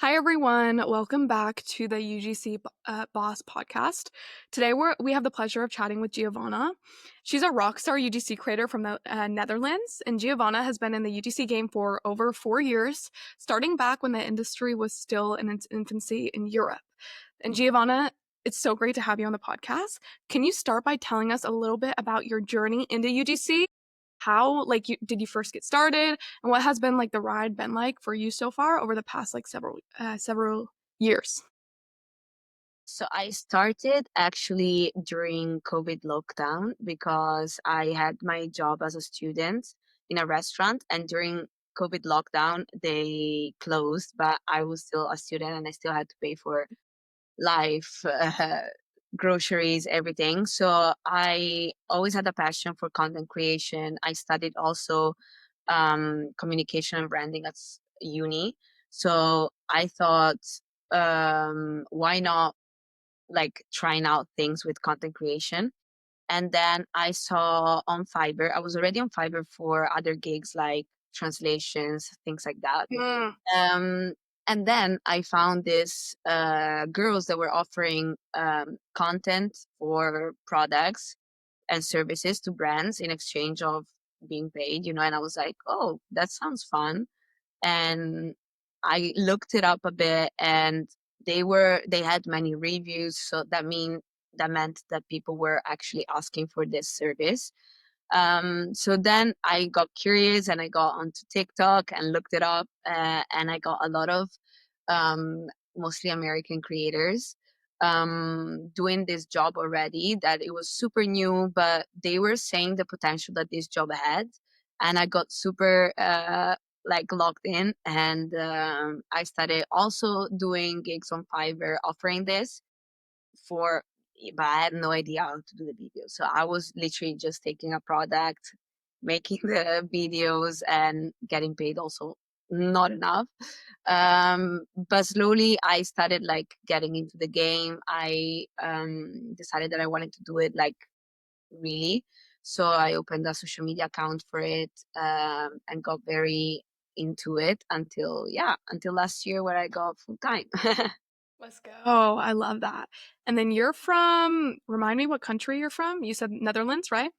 Hi everyone, welcome back to the UGC Boss podcast. Today we have the pleasure of chatting with Giovanna. She's a rockstar UGC creator from the Netherlands, and Giovanna has been in the UGC game for over 4 years, starting back when the industry was still in its infancy in Europe. And Giovanna, it's so great to have you on the podcast. Can you start by telling us a little bit about your journey into UGC? How did you first get started, and what has been the ride been like for you so far over the past several years? So I started actually during COVID lockdown because I had my job as a student in a restaurant, and during COVID lockdown they closed, but I was still a student and I still had to pay for life, groceries, everything. So I always had a passion for content creation. I studied also communication and branding at uni. So I thought, why not like trying out things with content creation. And then I saw on Fiverr, I was already on Fiverr for other gigs like translations, things like that. Mm. Um, and then I found this girls that were offering content for products and services to brands in exchange of being paid, and I was like, oh, that sounds fun. And I looked it up a bit, and they had many reviews, so that meant that people were actually asking for this service. So then I got curious and I got onto TikTok and looked it up, and I got a lot of mostly American creators doing this job already, that it was super new, but they were saying the potential that this job had. And I got super like locked in, and I started also doing gigs on Fiverr offering this for, but I had no idea how to do the video. So I was literally just taking a product, making the videos and getting paid also not enough. But slowly I started like getting into the game. I decided that I wanted to do it like really. So I opened a social media account for it, and got very into it until last year where I got full time. Let's go. Oh, I love that. And then you're from, remind me what country you're from. You said Netherlands, right?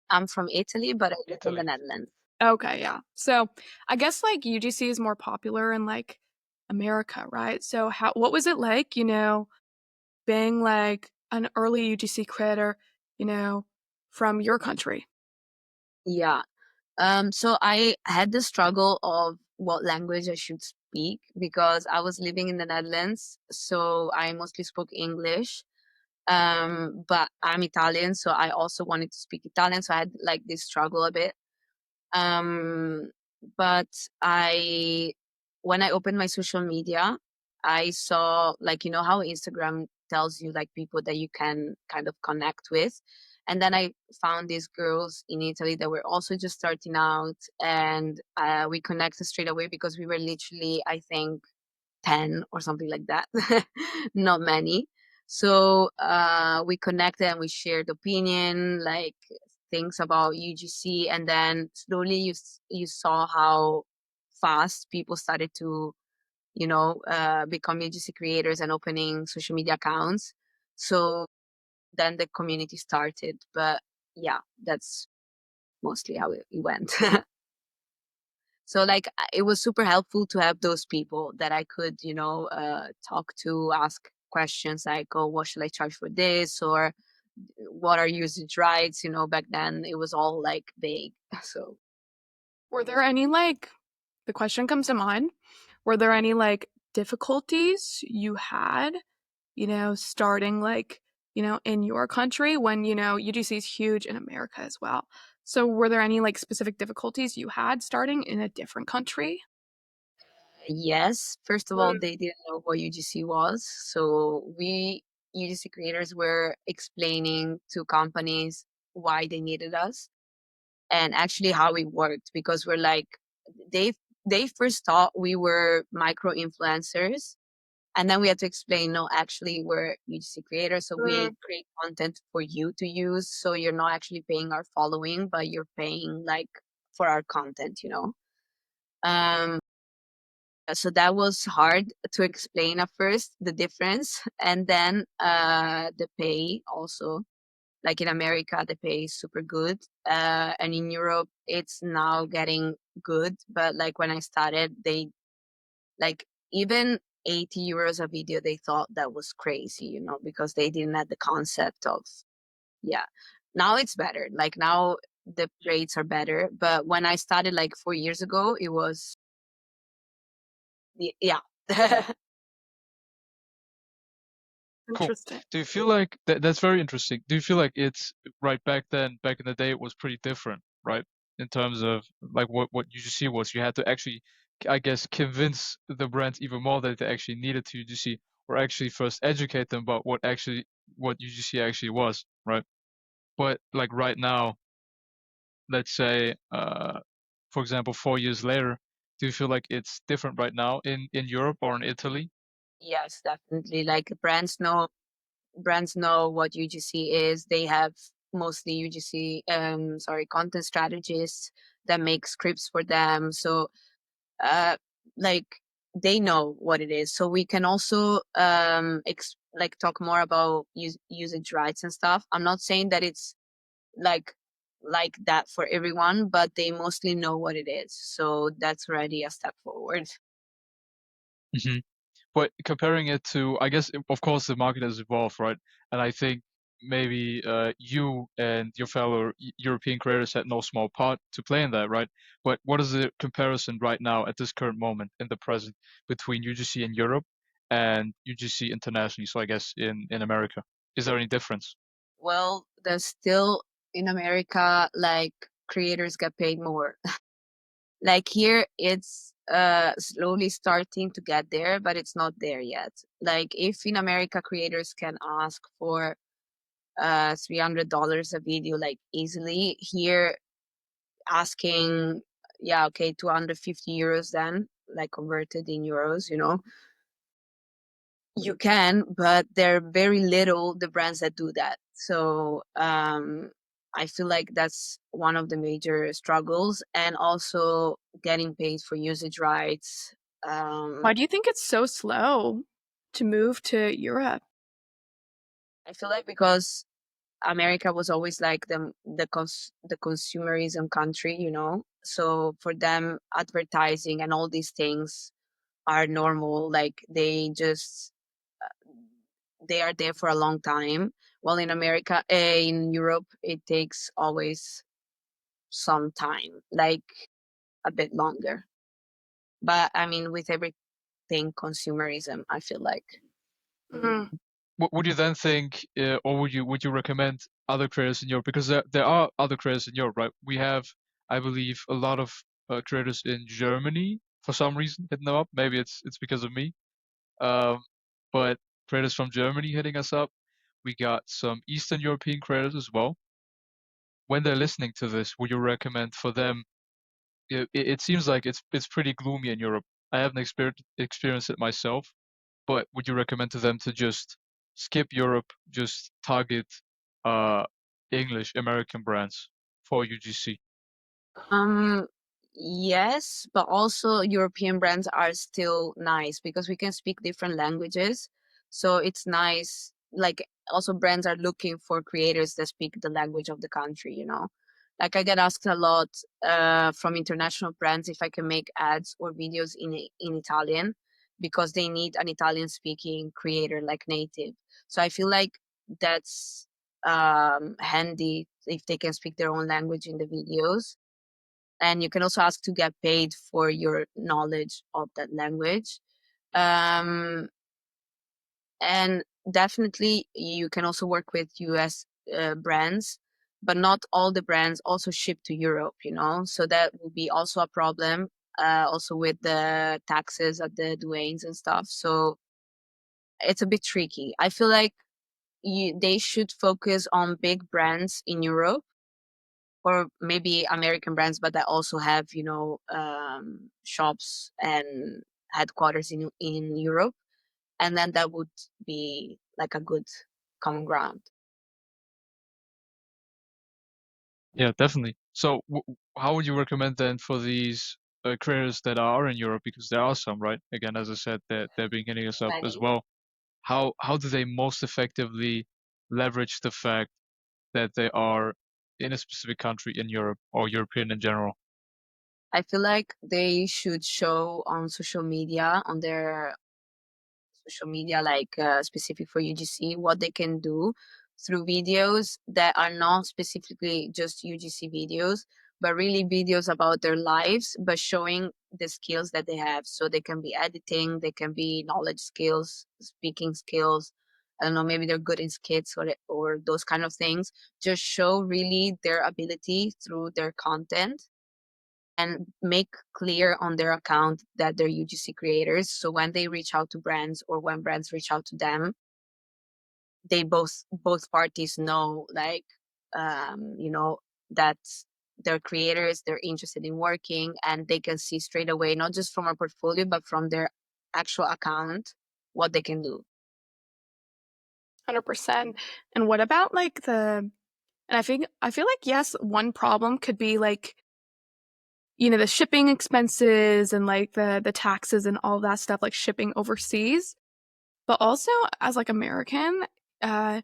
I'm from Italy, but I live in the Netherlands. Okay, yeah. So I guess UGC is more popular in America, right? So what was it like, being an early UGC creator, you know, from your country? Yeah. So I had the struggle of what language I should speak because I was living in the Netherlands, so I mostly spoke English. But I'm Italian, so I also wanted to speak Italian, so I had like this struggle a bit. Um, but I, when I opened my social media, I saw like, how Instagram tells you like people that you can kind of connect with. And then I found these girls in Italy that were also just starting out, and we connected straight away because we were literally, I think, 10 or something like that, not many. So we connected and we shared opinion, like things about UGC, and then slowly you saw how fast people started to become UGC creators and opening social media accounts. So then the community started, but yeah, that's mostly how it went. So like it was super helpful to have those people that I could, talk to, ask questions like, oh, what should I charge for this? Or what are usage rights? Back then it was all like vague. So Were there any the question comes to mind, were there any difficulties you had, starting in your country when, UGC is huge in America as well. So were there any specific difficulties you had starting in a different country? yes, first of all, they didn't know what UGC was. So we UGC creators were explaining to companies why they needed us and actually how it worked, because we're like they they first thought we were micro influencers, and then we had to explain, no, actually we're UGC creators, so we create content for you to use, so you're not actually paying our following, but you're paying like for our content. um So that was hard to explain at first, the difference. And then the pay also, like in America, the pay is super good. And in Europe, it's now getting good. But like when I started, they like even 80 euros a video, they thought that was crazy, because they didn't have the concept of, yeah. Now it's better. Like now the rates are better. But when I started like 4 years ago, it was, yeah. Cool. Interesting. Do you feel like that's very interesting? Do you feel like it's right back then, back in the day, it was pretty different, right? In terms of like what UGC was, you had to actually, I guess, convince the brands even more that they actually needed to UGC, or actually first educate them about what UGC actually was, right? But like right now, let's say, for example, 4 years later, do you feel like it's different right now in Europe or in Italy? Yes, definitely. Like brands know what UGC is. They have mostly UGC, sorry, content strategists that make scripts for them. So, uh, like they know what it is. So we can also like talk more about usage rights and stuff. I'm not saying that it's like like that for everyone, but they mostly know what it is. So that's already a step forward. Mhm. But comparing it to, I guess, of course, the market has evolved, right? And I think maybe you and your fellow European creators had no small part to play in that, right? But what is the comparison right now at this current moment in the present between UGC in Europe and UGC internationally? So I guess in America, is there any difference? Well, there's still in America, like creators get paid more. Like here, it's slowly starting to get there, but it's not there yet. Like if in America, creators can ask for $300 a video, like easily, here asking, yeah, okay, 250 euros, then like converted in euros, you can, but there are very little the brands that do that. So I feel like that's one of the major struggles, and also getting paid for usage rights. Why Um, do you think it's so slow to move to Europe? I feel like because America was always like the consumerism country, So for them, advertising and all these things are normal. Like they are there for a long time. While in America, in Europe, it takes always some time, like a bit longer. But I mean, with everything consumerism, I feel like. Mm. Would you then think, or would you recommend other creators in Europe? Because there are other creators in Europe, right? We have, I believe, a lot of creators in Germany for some reason hitting them up. Maybe it's because of me. Um, but creators from Germany hitting us up. We got some Eastern European creators as well. When they're listening to this, would you recommend for them? It seems like it's pretty gloomy in Europe. I haven't experienced it myself, but would you recommend to them to just skip Europe, just target uh English American brands for UGC? Um, yes, but also European brands are still nice because we can speak different languages. So it's nice. Like also brands are looking for creators that speak the language of the country. Like I get asked a lot from international brands if I can make ads or videos in Italian because they need an Italian speaking creator like native. So I feel like that's handy if they can speak their own language in the videos, and you can also ask to get paid for your knowledge of that language. um, and definitely you can also work with US brands, but not all the brands also ship to Europe, so that will be also a problem, also with the taxes at the douanes and stuff. So it's a bit tricky. I feel like they should focus on big brands in Europe, or maybe American brands, but that also have shops and headquarters in Europe, and then that would be like a good common ground. Yeah, definitely. So, how would you recommend then for these creators that are in Europe, because there are some, right? Again, as I said, they're beginning us up as well. How do they most effectively leverage the fact that they are in a specific country in Europe or European in general? I feel like they should show on social media, on their social media, like specific for UGC, what they can do through videos that are not specifically just UGC videos, but really videos about their lives, but showing the skills that they have. So they can be editing, they can be knowledge skills, speaking skills. I don't know, maybe they're good in skits or those kind of things. Just show really their ability through their content and make clear on their account that they're UGC creators. So when they reach out to brands or when brands reach out to them, they both parties know, like, you know, that they're creators, they're interested in working, and they can see straight away, not just from our portfolio, but from their actual account, what they can do. 100%. And what about like and I feel like yes, one problem could be like, you know, the shipping expenses and like the taxes and all that stuff, like shipping overseas. But also as like American, uh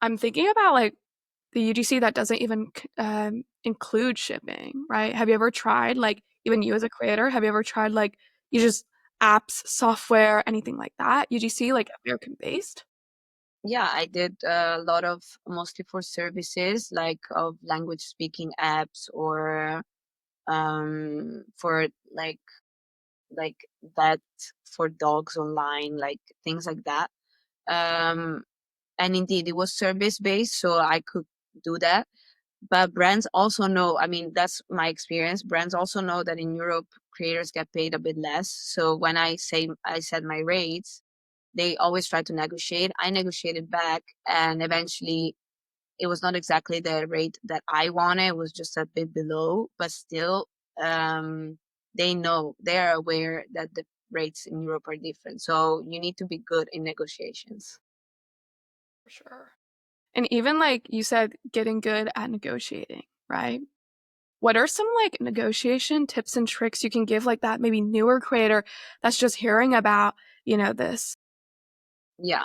I'm thinking about like the UGC that doesn't even include shipping, right? Have you ever tried, like, even you as a creator, have you ever tried, like, you just apps, software, anything like that? UGC, like, American based? Yeah, I did a lot of, mostly for services, like of language speaking apps, or for like vet for dogs online, like things like that. Um, and indeed, it was service based, so I could do that. But brands also know, I mean, that's my experience. Brands also know that in Europe, creators get paid a bit less. So when I said my rates, they always try to negotiate. I negotiated back, and eventually it was not exactly the rate that I wanted. It was just a bit below, but still, they know, they are aware that the rates in Europe are different. So you need to be good in negotiations. For sure. And even, like you said, getting good at negotiating, right? What are some, like, negotiation tips and tricks you can give, like, that maybe newer creator that's just hearing about, you know, this? Yeah.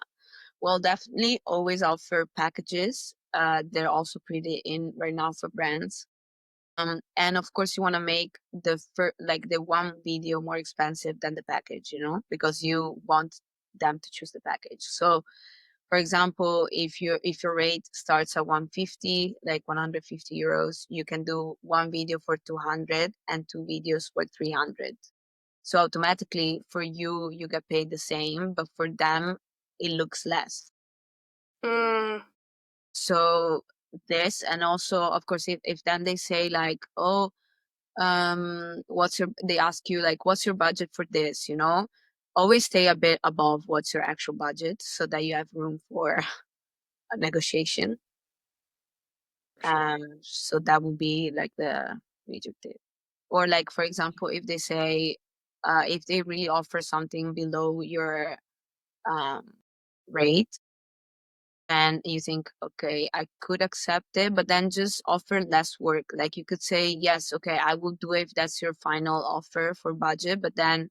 Well, definitely always offer packages. They're also pretty in right now for brands. And of course, you want to make like the one video more expensive than the package, you know, because you want them to choose the package. So, for example, if your rate starts at 150, like 150 euros, you can do one video for 200 and two videos for 300. So automatically for you, you get paid the same, but for them, it looks less. Mm, So this, and also, of course, if then they say like, oh, they ask you like, what's your budget for this, you know, always stay a bit above what's your actual budget so that you have room for a negotiation. for sure. So that would be like the major tip. Or like, for example, if they say, if they really offer something below your um rate, and you think, okay, I could accept it, but then just offer less work. Like you could say, yes, okay, I will do it if that's your final offer for budget, but then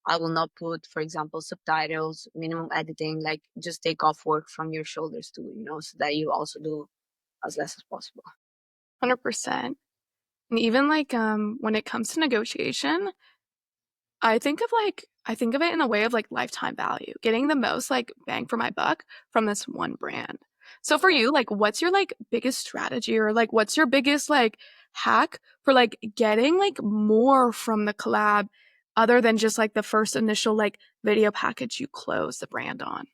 I will not put, for example, subtitles, minimum editing, like just take off work from your shoulders too, you know, so that you also do as less as possible. 100%. And even, like, when it comes to negotiation, I think of it in a way of, like, lifetime value, getting the most, like, bang for my buck from this one brand. So for you, like, what's your, like, biggest strategy, or, like, what's your biggest, like, hack for, like, getting, like, more from the collab other than just, like, the first initial, like, video package you close the brand on?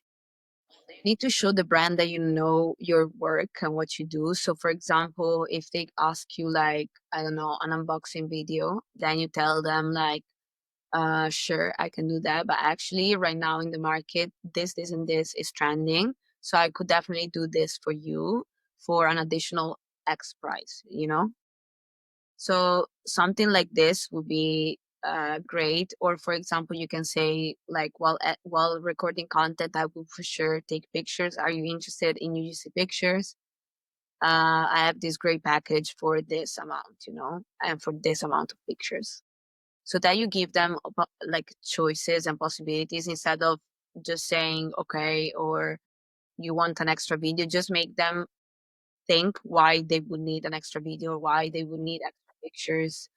You need to show the brand that you know your work and what you do. So, for example, if they ask you, like, I don't know, an unboxing video, then you tell them, like, sure, I can do that. But actually, right now in the market, this, and this is trending. So I could definitely do this for you for an additional X price, you know? So something like this would be great. Or for example, you can say like, while recording content, I will for sure take pictures. Are you interested in UGC pictures? I have this great package for this amount, you know, and for this amount of pictures. so that you give them like choices and possibilities instead of just saying okay, or you want an extra video. Just make them think why they would need an extra video, or why they would need extra pictures,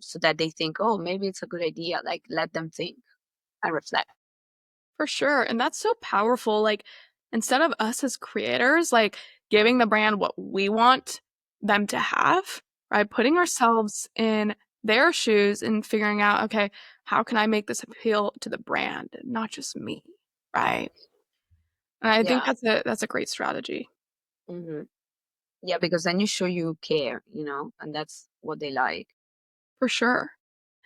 so that they think, oh, maybe it's a good idea. Like, let them think and reflect. For sure, and that's so powerful, like, instead of us as creators, like, giving the brand what we want them to have, right? Putting ourselves in their shoes and figuring out, "Okay, how can I make this appeal to the brand, not just me?" Right? And I think Yeah. that's a great strategy. Hmm. Yeah, because then you show you care, and that's what they like. For sure.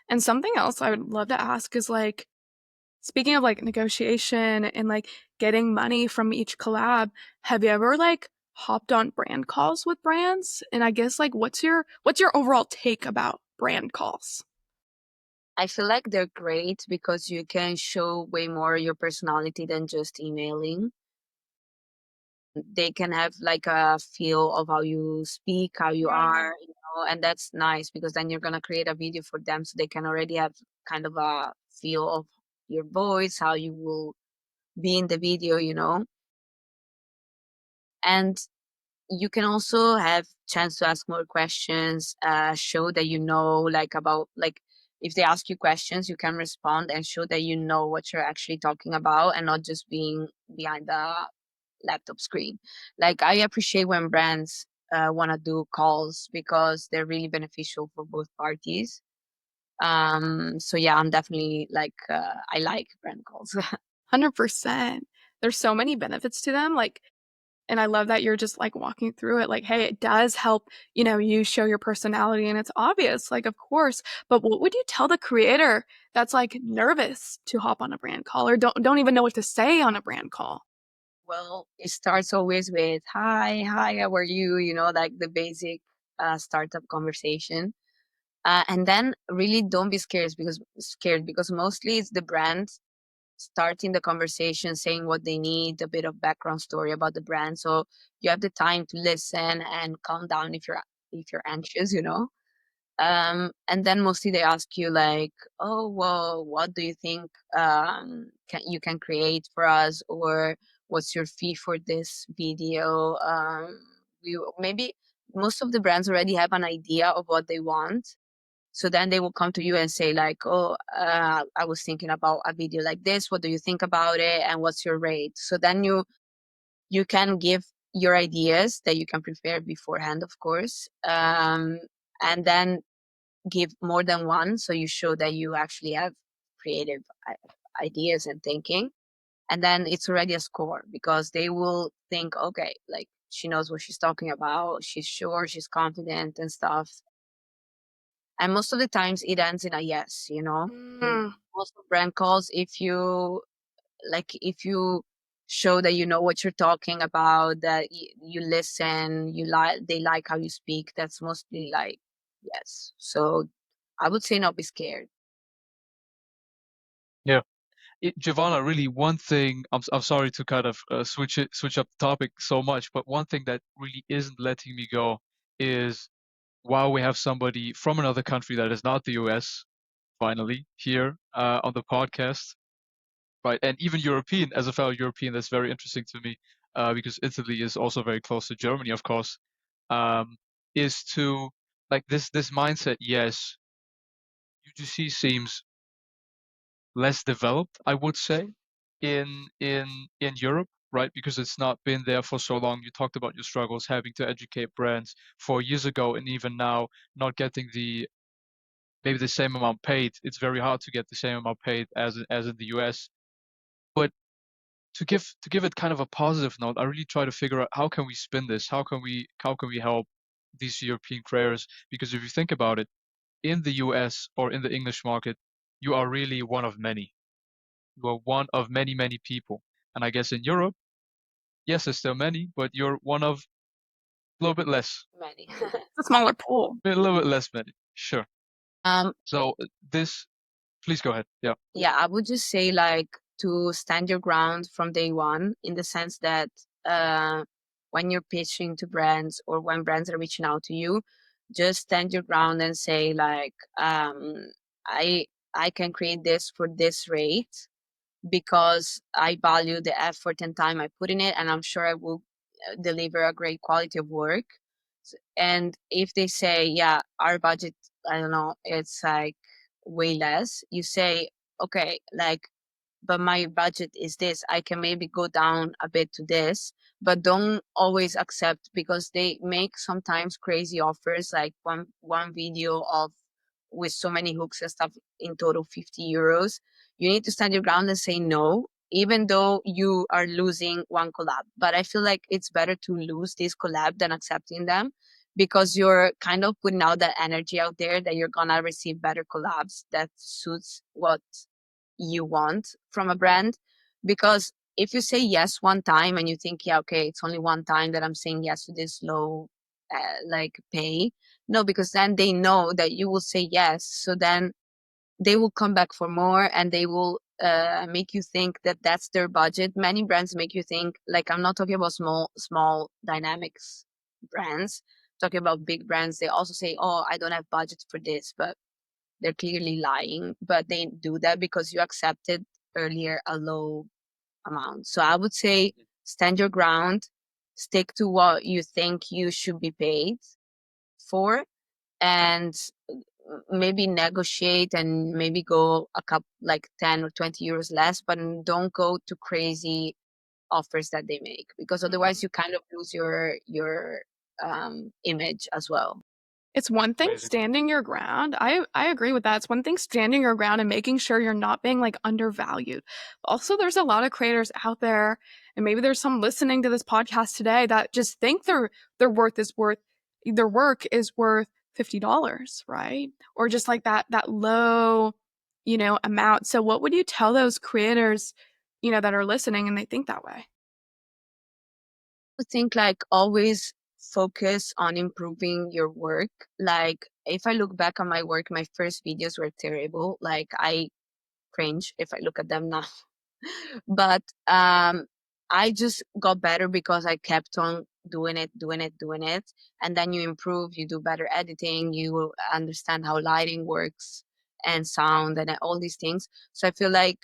And something else I would love to ask is, like, speaking of, like, negotiation and, like, getting money from each collab, have you ever, like, hopped on brand calls with brands? And I guess, like, what's your overall take about brand calls? I feel like they're great because you can show way more your personality than just emailing. They can have like a feel of how you speak, how you Mm. are, and that's nice because then you're gonna create a video for them so they can already have kind of a feel of your voice, how you will be in the video. And you can also have chance to ask more questions, show that like about like if they ask you questions, you can respond and show that you know what you're actually talking about and not just being behind the laptop screen. Like, I appreciate when brands want to do calls because they're really beneficial for both parties. So yeah, I'm definitely like, I like brand calls. 100%. There's so many benefits to them, like, and I love that you're just, like, walking through it, like, "Hey, it does help, you show your personality, and it's obvious, like, of course." But what would you tell the creator that's, like, nervous to hop on a brand call or don't even know what to say on a brand call? Well, it starts always with hi, how are you, like the basic startup conversation. And then really don't be scared because mostly it's the brand starting the conversation, saying what they need, a bit of background story about the brand. So you have the time to listen and calm down if you're anxious. And then mostly they ask you like, oh, well, what do you think you can create for us, or what's your fee for this video? Maybe most of the brands already have an idea of what they want, so then they will come to you and say like, oh, I was thinking about a video like this. What do you think about it? And what's your rate? So then you can give your ideas that you can prepare beforehand, of course, and then give more than one. So you show that you actually have creative ideas and thinking. And then it's already a score because they will think, okay, like she knows what she's talking about. She's sure, she's confident and stuff. And most of the times it ends in a yes. Mm, Most of brand calls, if you show that you know what you're talking about, that you listen, they like how you speak, that's mostly like yes. So I would say not be scared. Yeah. Giovanna, really, one thing, I'm sorry to kind of switch up the topic so much, but one thing that really isn't letting me go is while we have somebody from another country that is not the US, finally, here on the podcast, right? And even European, as a fellow European, that's very interesting to me, because Italy is also very close to Germany, of course, um, is to like this mindset. Yes, UGC seems less developed, I would say, in Europe, right? Because it's not been there for so long. You talked about your struggles having to educate brands 4 years ago, and even now not getting maybe the same amount paid. It's very hard to get the same amount paid as in the US. But to give it kind of a positive note, I really try to figure out how can we spin this? How can we help these European creators? Because if you think about it, in the US or in the English market, you are really one of many. You are one of many, many people. And I guess in Europe, yes, there's still many, but you're one of a little bit less, Many. it's a smaller pool. a little bit less many. Sure. um So this, please go ahead. Yeah. yeah, I would just say like to stand your ground from day one, in the sense that when you're pitching to brands or when brands are reaching out to you, just stand your ground and say like, I can create this for this rate because I value the effort and time I put in it, and I'm sure I will deliver a great quality of work. And if they say, yeah, our budget, I don't know, it's like way less, you say, okay, like, but my budget is this. I can maybe go down a bit to this, but don't always accept, because they make sometimes crazy offers, like one video of with so many hooks and stuff, in total 50 euros. You need to stand your ground and say no, even though you are losing one collab. But I feel like it's better to lose this collab than accepting them, because you're kind of putting out that energy out there that you're gonna receive better collabs that suits what you want from a brand. Because if you say yes one time and you think, yeah, okay, it's only one time that I'm saying yes to this low like pay, no, because then they know that you will say yes, so then they will come back for more, and they will make you think that that's their budget. Many brands make you think, like, I'm not talking about small dynamics brands, talking about big brands. They also say, oh, I don't have budget for this, but they're clearly lying. But they do that because you accepted earlier a low amount. So I would say stand your ground, stick to what you think you should be paid for, and maybe negotiate and maybe go a couple, like 10 or 20 euros less, but don't go to crazy offers that they make, because otherwise you kind of lose your image as well. It's one thing Amazing. standing your ground. I agree with that. It's one thing standing your ground and making sure you're not being like undervalued. Also, there's a lot of creators out there, and maybe there's some listening to this podcast today that just think their worth is worth their work is worth $50, right? Or just like that low, amount. So what would you tell those creators, that are listening and they think that way? I think, like, always focus on improving your work. Like, if I look back on my work, my first videos were terrible. Like, I cringe if I look at them now. But I just got better because I kept on doing it. And then you improve, you do better editing, you understand how lighting works and sound and all these things. So I feel like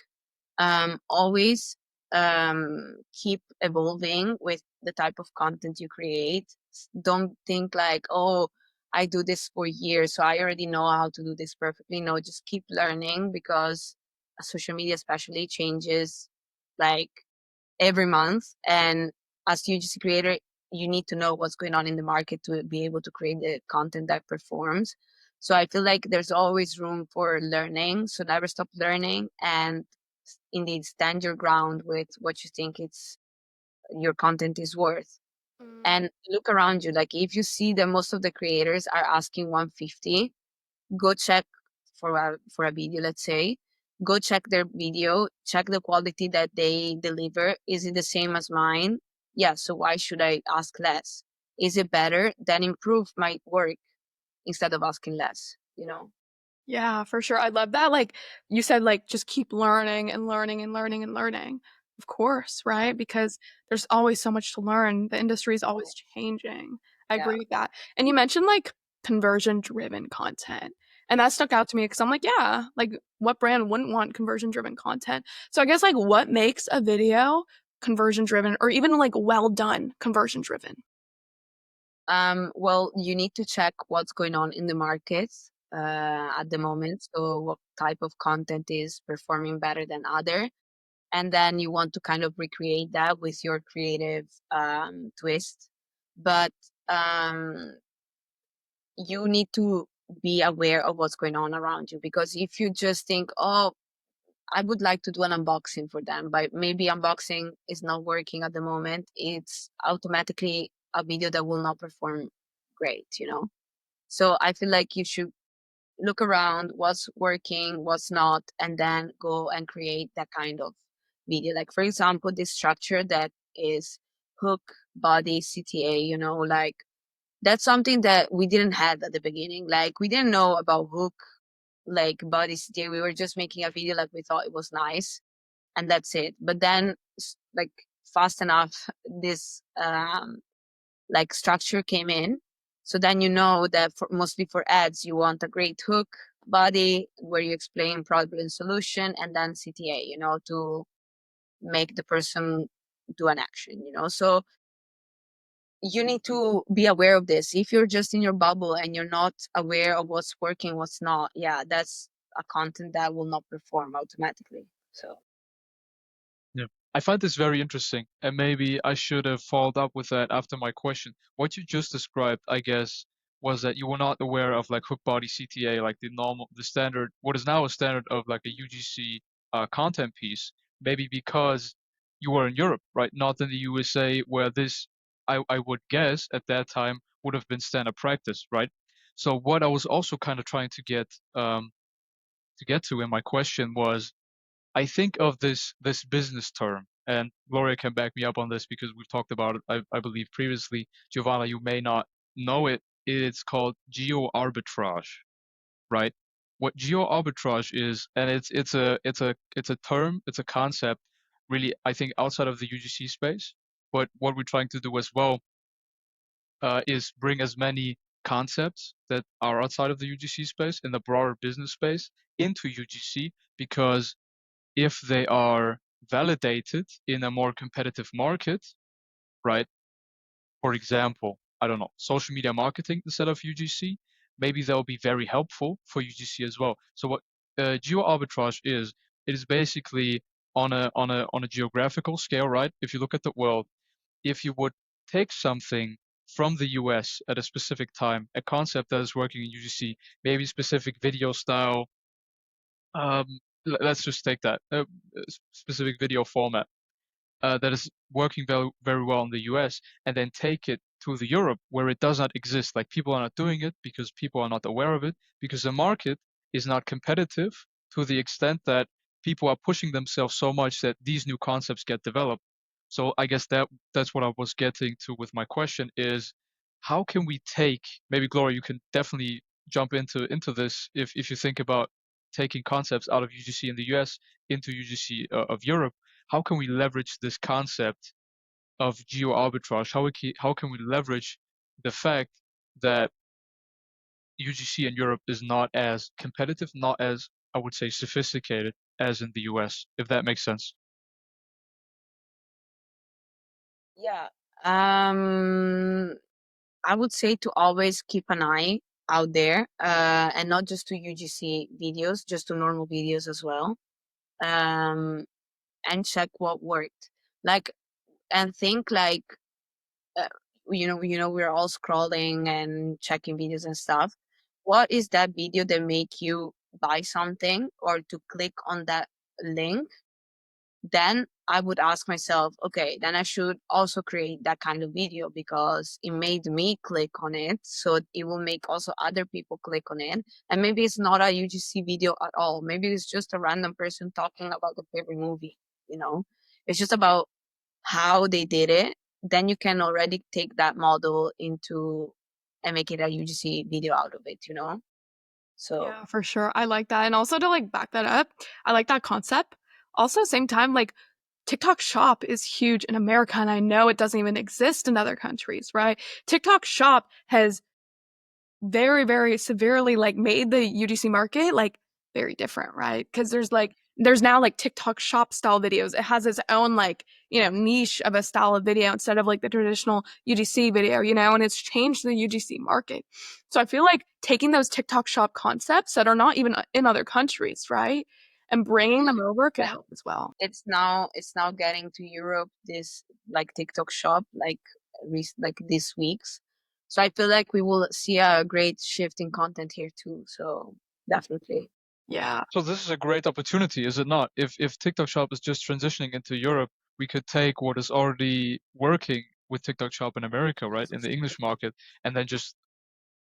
always keep evolving with the type of content you create. Don't think like, oh, I do this for years, so I already know how to do this perfectly. No, just keep learning, because social media especially changes like every month. And as UGC creator, you need to know what's going on in the market to be able to create the content that performs. So I feel like there's always room for learning. So never stop learning, and indeed stand your ground with what you think it's your content is worth. Mm. And look around you. Like, if you see that most of the creators are asking 150, go check for a video, let's say. Go check their video, check the quality that they deliver. Is it the same as mine? Yeah, so why should I ask less? Is it better? Then improve my work instead of asking less, you know? Yeah, for sure. I love that. Like you said, like just keep learning and learning and learning and learning. Of course, right? Because there's always so much to learn. The industry is always changing. I Yeah. agree with that. And you mentioned like conversion driven content. And that stuck out to me because I'm like, yeah, like what brand wouldn't want conversion driven content? So I guess like what makes a video conversion driven or even like well done conversion driven? Well, you need to check what's going on in the market at the moment. So what type of content is performing better than other, and then you want to kind of recreate that with your creative twist. But um, you need to be aware of what's going on around you, because if you just think, oh, I would like to do an unboxing for them, but maybe unboxing is not working at the moment, it's automatically a video that will not perform great, you know? So I feel like you should look around what's working, what's not, and then go and create that kind of video. Like, for example, this structure that is hook, body, CTA, like, that's something that we didn't have at the beginning. Like, we didn't know about hook, like body CTA. We were just making a video like we thought it was nice, and that's it. But then, like, fast enough, this like structure came in. So then you know that mostly for ads, you want a great hook, body where you explain problem solution, and then CTA, to make the person do an action, So you need to be aware of this. If you're just in your bubble and you're not aware of what's working, what's not, yeah, that's a content that will not perform automatically. So Yeah. I find this very interesting, and maybe I should have followed up with that after my question. What you just described, I guess, was that you were not aware of like hook body CTA, like the standard, what is now a standard of like a UGC content piece, maybe because you were in Europe, right? Not in the USA, where this, I would guess at that time would have been standard practice, right? So what I was also kind of trying to get to in my question was I think of this business term, and Gloria can back me up on this because we've talked about it, I believe previously. Giovanna, you may not know it. It's called geo arbitrage, right? What geo arbitrage is, and it's a term, it's a concept, really, I think outside of the UGC space. But what we're trying to do as well is bring as many concepts that are outside of the UGC space in the broader business space into UGC because if they are validated in a more competitive market, right? For example, I don't know, social media marketing instead of UGC, maybe they'll be very helpful for UGC as well. So what geo arbitrage is, it is basically on a geographical scale, right? If you look at the world, if you would take something from the US at a specific time, a concept that is working in UGC, maybe specific video style, let's just take that specific video format that is working very, very well in the US, and then take it to the Europe where it does not exist. Like people are not doing it because people are not aware of it, because the market is not competitive to the extent that people are pushing themselves so much that these new concepts get developed. So I guess that's what I was getting to with my question is how can we take, maybe Gloria, you can definitely jump into this if you think about taking concepts out of UGC in the US into UGC of Europe, how can we leverage this concept of geo arbitrage? How can we leverage the fact that UGC in Europe is not as competitive, not as, I would say, sophisticated as in the US, if that makes sense? yeah, I would say to always keep an eye out there, and not just to UGC videos, just to normal videos as well, um, and check what worked. Like, and think like, uh, we're all scrolling and checking videos and stuff. What is that video that make you buy something or to click on that link? Then I would ask myself, okay, then I should also create that kind of video because it made me click on it. So it will make also other people click on it. And maybe it's not a UGC video at all. Maybe it's just a random person talking about the favorite movie, you know? It's just about how they did it. Then you can already take that model into and make it a UGC video out of it. So Yeah, for sure. I like that. And also to like back that up, I like that concept. Also, same time, like TikTok Shop is huge in America, and I know it doesn't even exist in other countries, right? TikTok Shop has very, very severely like made the UGC market like very different, right? Because there's now like TikTok shop style videos. It has its own like, niche of a style of video instead of like the traditional UGC video, and it's changed the UGC market. So I feel like taking those TikTok shop concepts that are not even in other countries, right? And bringing them over could yeah, help as well. it's now getting to Europe, this like TikTok shop, like like this weeks. So I feel like we will see a great shift in content here too. So definitely. Yeah. So this is a great opportunity, is it not? If TikTok Shop is just transitioning into Europe, we could take what is already working with TikTok Shop in America, right, in the English market, and then just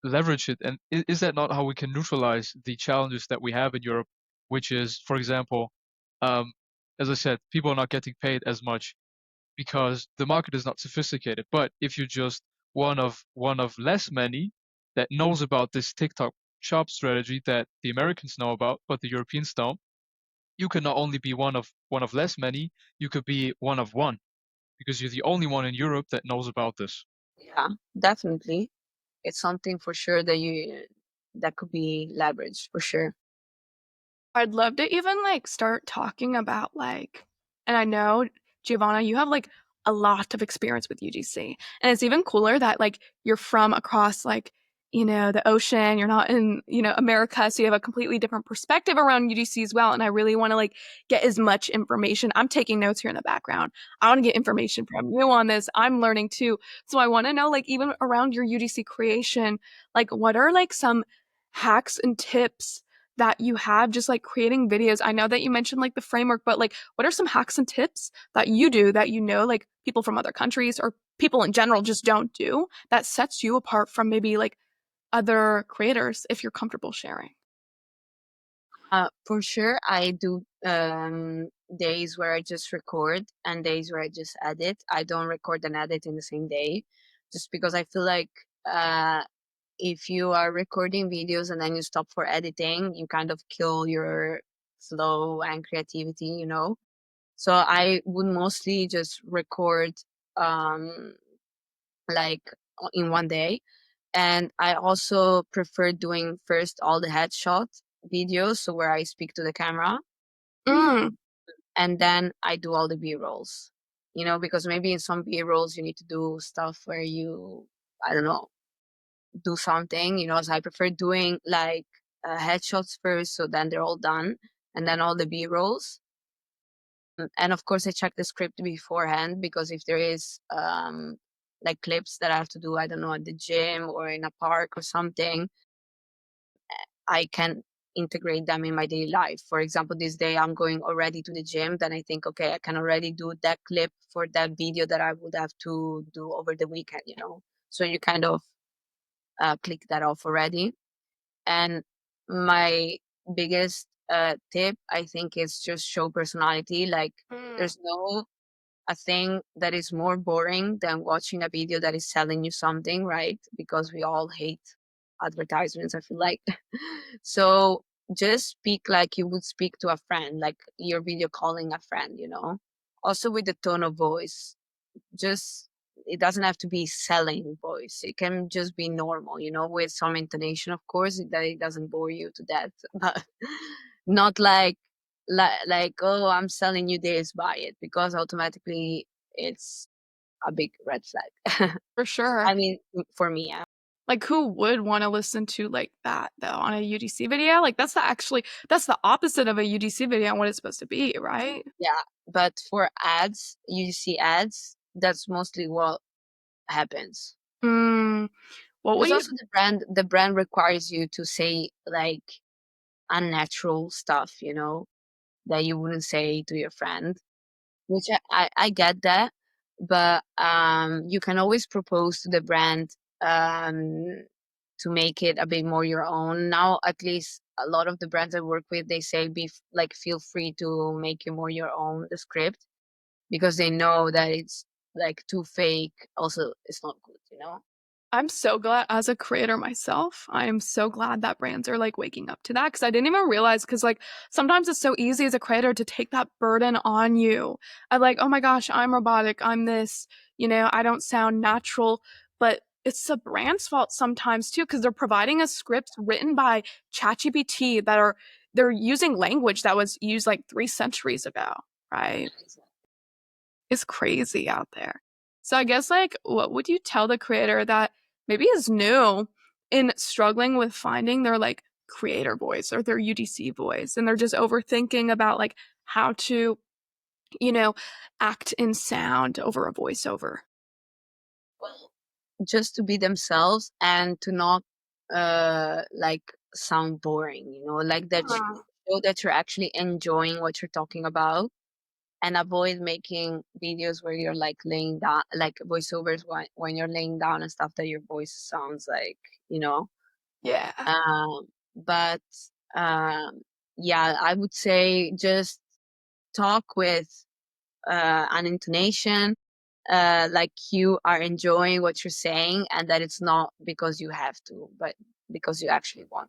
leverage it. And is that not how we can neutralize the challenges that we have in Europe, which is, for example, um, as I said, people are not getting paid as much because the market is not sophisticated. But if you're just one of less many that knows about this TikTok shop strategy that the Americans know about, but the Europeans don't, you can not only be one of less many, you could be one of one because you're the only one in Europe that knows about this. Yeah, definitely. It's something for sure that that could be leveraged for sure. I'd love to even like start talking about like, and I know Giovanna, you have like a lot of experience with UGC, and it's even cooler that like you're from across like the ocean. You're not in America, so you have a completely different perspective around UGC as well. And I really want to like get as much information. I'm taking notes here in the background. I want to get information from you on this. I'm learning too, so I want to know like even around your UGC creation, like what are like some hacks and tips that you have just like creating videos? I know that you mentioned like the framework, but like what are some hacks and tips that you do that like people from other countries or people in general just don't do that sets you apart from maybe like other creators if you're comfortable sharing? For sure, I do days where I just record and days where I just edit. I don't record and edit in the same day, just because I feel like if you are recording videos and then you stop for editing, you kind of kill your flow and creativity, you know? So I would mostly just record um, like in one day. And I also prefer doing first all the headshot videos, so where I speak to the camera, Mm, and then I do all the B rolls. You know, because maybe in some B rolls you need to do stuff where you, I don't know, do something, you know, so I prefer doing like headshots first, so then they're all done, and then all the B rolls. And of course, I check the script beforehand because if there is like clips that I have to do, I don't know, at the gym or in a park or something, I can integrate them in my daily life. For example, this day I'm going already to the gym, then I think, okay, I can already do that clip for that video that I would have to do over the weekend, you know? So you kind of click that off already. And my biggest tip, I think, is just show personality. Like, mm. there's no a thing that is more boring than watching a video that is selling you something, right? Because we all hate advertisements, I feel like. So just speak like you would speak to a friend, like you're video calling a friend, you know? Also with the tone of voice, just it doesn't have to be selling voice. It can just be normal, you know, with some intonation, of course, that it doesn't bore you to death, but not like, oh, I'm selling you this, buy it, because automatically it's a big red flag. For sure. I mean, for me, yeah. Like who would want to listen to like that though on a UDC video? Like that's the opposite of a UDC video and what it's supposed to be, right? Yeah, but for ads, you see ads, that's mostly what happens. Mm, what would Because you also the brand requires you to say like unnatural stuff, you know, that you wouldn't say to your friend, which I get that, but you can always propose to the brand um, to make it a bit more your own. Now, at least a lot of the brands I work with, they say like feel free to make it more your own the script because they know that it's like too fake. Also, it's not good, you know. I'm so glad as a creator myself, I am so glad that brands are like waking up to that because I didn't even realize because like sometimes it's so easy as a creator to take that burden on you. I like, oh my gosh, I'm robotic, I'm this, I don't sound natural, but it's the brand's fault sometimes too because they're providing us scripts written by ChatGPT that are they're using language that was used like 3 centuries ago, right? Is crazy out there. So I guess like what would you tell the creator that maybe is new in struggling with finding their like creator voice or their UDC voice and they're just overthinking about like how to, you know, act in sound over a voiceover? Well, just to be themselves and to not like sound boring, you know, like that Hmm. show that you're actually enjoying what you're talking about, and avoid making videos where you're like laying down like voiceovers when you're laying down and stuff that your voice sounds like, you know. Yeah, But um yeah, I would say just talk with an intonation, like you are enjoying what you're saying and that it's not because you have to, but because you actually want.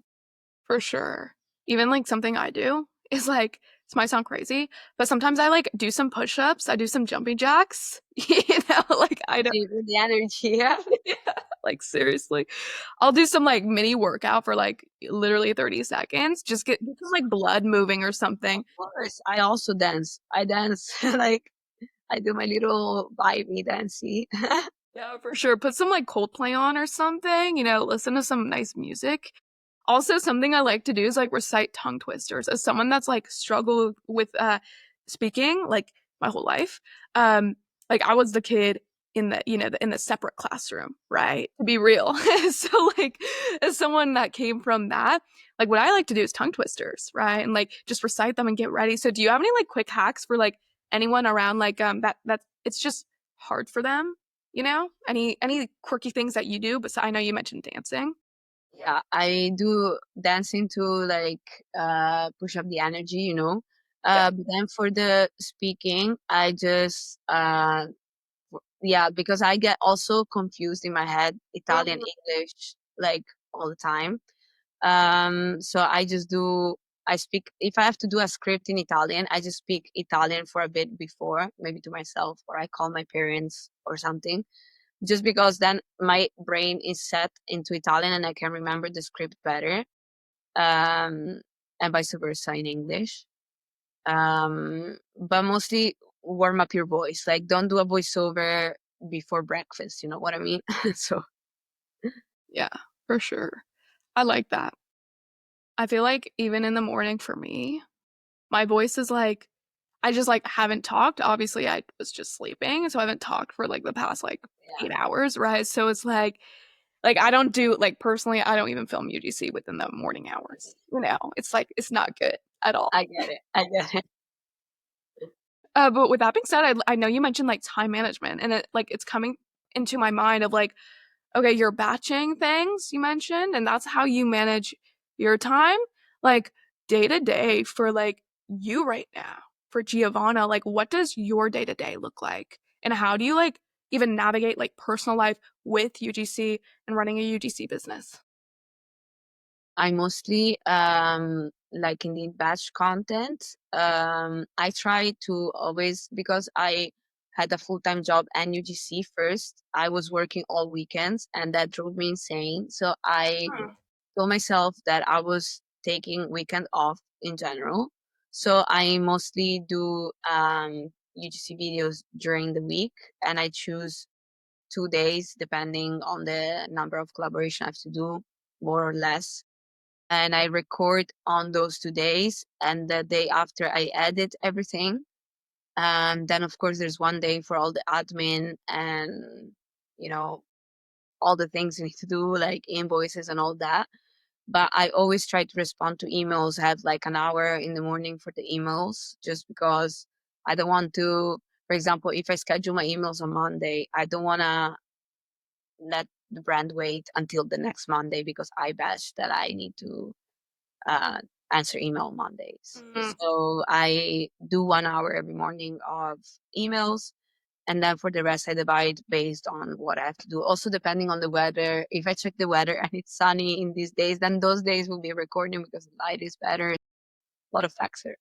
for sure. Even like something I do is like this might sound crazy, but sometimes I like do some push-ups, I do some jumping jacks, like I don't See, with the energy, yeah. Like, seriously. I'll do some, like, mini workout for, like, literally 30 seconds, just get some, like, blood moving or Of something. course, I also dance. I dance like I do my little vibey dancey. Yeah, for sure. Put some, like, Coldplay on or something, listen to some nice music. Also, something I like to do is, like, recite tongue twisters. As someone that's, like, struggled with, speaking, like, my whole life, like, I was the kid in the separate classroom, right? To be real. So, like, as someone that came from that, like, what I like to do is tongue twisters, right? And, like, just recite them and get ready. So do you have any, like, quick hacks for, like, anyone around, like, that it's just hard for them? Any quirky things that you do? But I know you mentioned dancing. Yeah, I do dancing to like push up the energy, Yeah. But then for the speaking, I just yeah, because I get also confused in my head Italian, Mhm. English like all the time. So I speak if I have to do a script in Italian, I just speak Italian for a bit before, maybe to myself, or I call my parents or something, just because then my brain is set into Italian and I can remember the script better. Um, and vice versa in English. But mostly warm up your voice. Like don't do a voiceover before breakfast, you know what I mean? So Yeah, for sure. I like that. I feel like even in the morning for me, my voice is like I just, like, haven't talked. Obviously, I was just sleeping, so I haven't talked for, like, the past, like, yeah, 8 hours, right? So it's like, I don't do like, personally, I don't even film UGC within the morning hours, It's like it's not good at all. I get it. I get it. But with that being said, I know you mentioned, like, time management, and it's coming into my mind of, like, okay, you're batching things, you mentioned, and that's how you manage your time, like, day to day for, like, you right now, for Giovanna, like, what does your day to day look like? And how do you, like, even navigate, like, personal life with UGC and running a UGC business? I mostly like indeed batch content. I try to always because I had a full-time job and UGC first. I was working all weekends and that drove me insane. So I Hmm. told myself that I was taking weekend off in general. So I mostly do UGC videos during the week and I choose 2 days depending on the number of collaboration I have to do, more or less, and I record on those 2 days, and the day after I edit everything. And then of course there's one day for all the admin and you know all the things you need to do like invoices and all that. But I always try to respond to emails, have like an hour in the morning for the emails, just because I don't want to, for example, if I schedule my emails on Monday, I don't want to let the brand wait until the next Monday because I batch that I need to uh, answer email Mondays. Mhm. So I do 1 hour every morning of emails. And then for the rest, I divide based on what I have to do. Also, depending on the weather, if I check the weather and it's sunny in these days, then those days will be recording because the light is better. A lot of factor.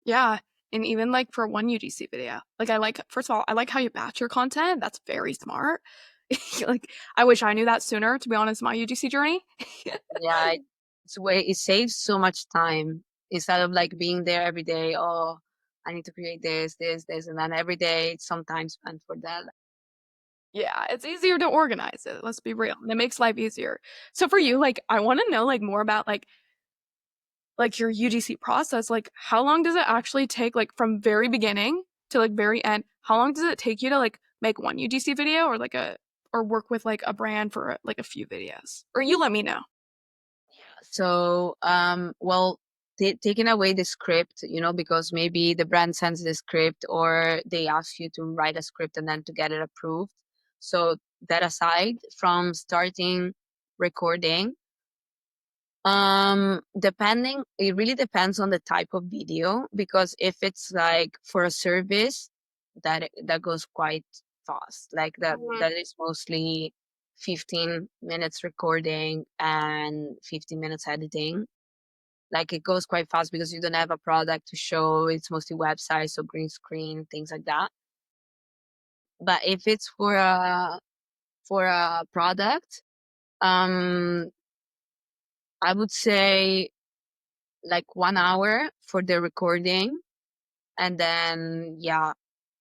Yeah, and even, like, for one UGC video, like, first of all, I like how you batch your content, that's very smart. Like, I wish I knew that sooner, to be honest, my UGC journey. Yeah, it saves so much time instead of like being there every day. Oh, I need to create this, and then every day it's sometimes spent for that. Yeah, it's easier to organize it, let's be real, and it makes life easier. So for you, like, I wanna know, like, more about, like, your UGC process, like, how long does it actually take, like, from very beginning to, like, very end? How long does it take you to, like, make one UGC video or work with, like, a brand for, like, a few videos? Or you let me know. So, well, taking away the script, because maybe the brand sends the script or they ask you to write a script and then to get it approved. So that aside from starting recording, it really depends on the type of video because if it's like for a service, that goes quite fast. Like that is mostly 15 minutes recording and 15 minutes editing. Like it goes quite fast because you don't have a product to show. It's mostly websites, so green screen, things like that. But if it's for for a product, um, I would say like 1 hour for the recording, and then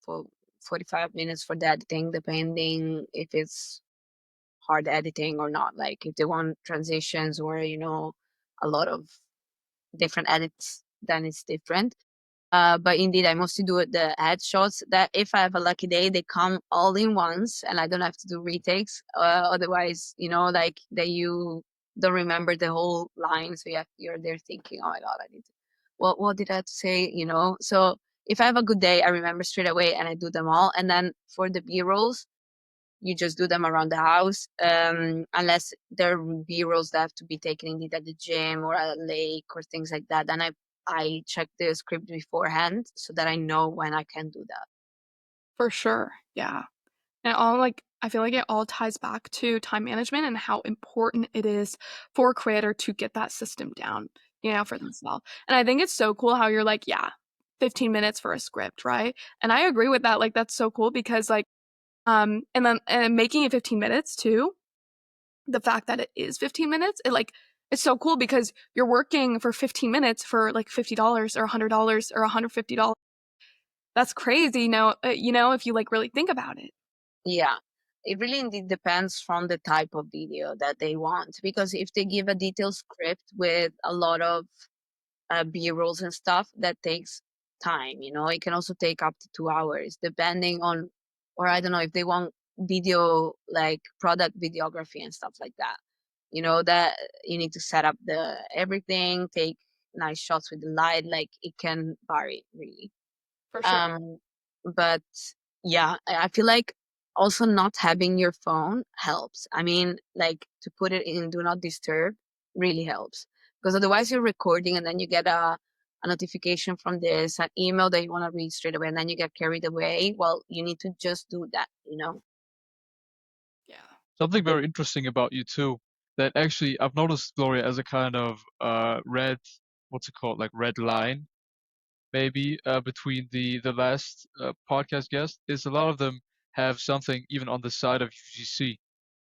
for 45 minutes for the editing, depending if it's hard editing or not. Like if they want transitions or a lot of different edits, then it's different. But indeed, I mostly do the headshots that if I have a lucky day, they come all in once and I don't have to do retakes. Otherwise, like that you don't remember the whole line. So you're there thinking, oh my God, I need to, what did I have to say? So if I have a good day, I remember straight away and I do them all. And then for the B-rolls, you just do them around the house, unless there are B-rolls that have to be taken indeed at the gym or at a lake or things like that. Then I check the script beforehand so that I know when I can do that. For sure. Yeah. And I feel like it all ties back to time management and how important it is for a creator to get that system down, for themselves. And I think it's so cool how you're like, yeah, 15 minutes for a script, right? And I agree with that. Like, that's so cool because and then making it 15 minutes too, the fact that it is 15 minutes, it's so cool because you're working for 15 minutes for like $50 or $100 or $150. That's crazy, if you like really think about it. Yeah. It really indeed depends from the type of video that they want. Because if they give a detailed script with a lot of B-rolls and stuff, that takes time. It can also take up to 2 hours, depending on, or I don't know if they want video like product videography and stuff like that. That you need to set up the everything, take nice shots with the light. Like it can vary really. For sure. Um, but yeah, I feel like also not having your phone helps. I mean, like to put it in do not disturb really helps, because otherwise you're recording and then you get a notification from this, an email that you want to read straight away, and then you get carried away. Well, you need to just do that. Yeah. Something very interesting about you too, that actually I've noticed Gloria as a kind of red, what's it called, like red line maybe between the last podcast guest, is a lot of them have something even on the side of UGC.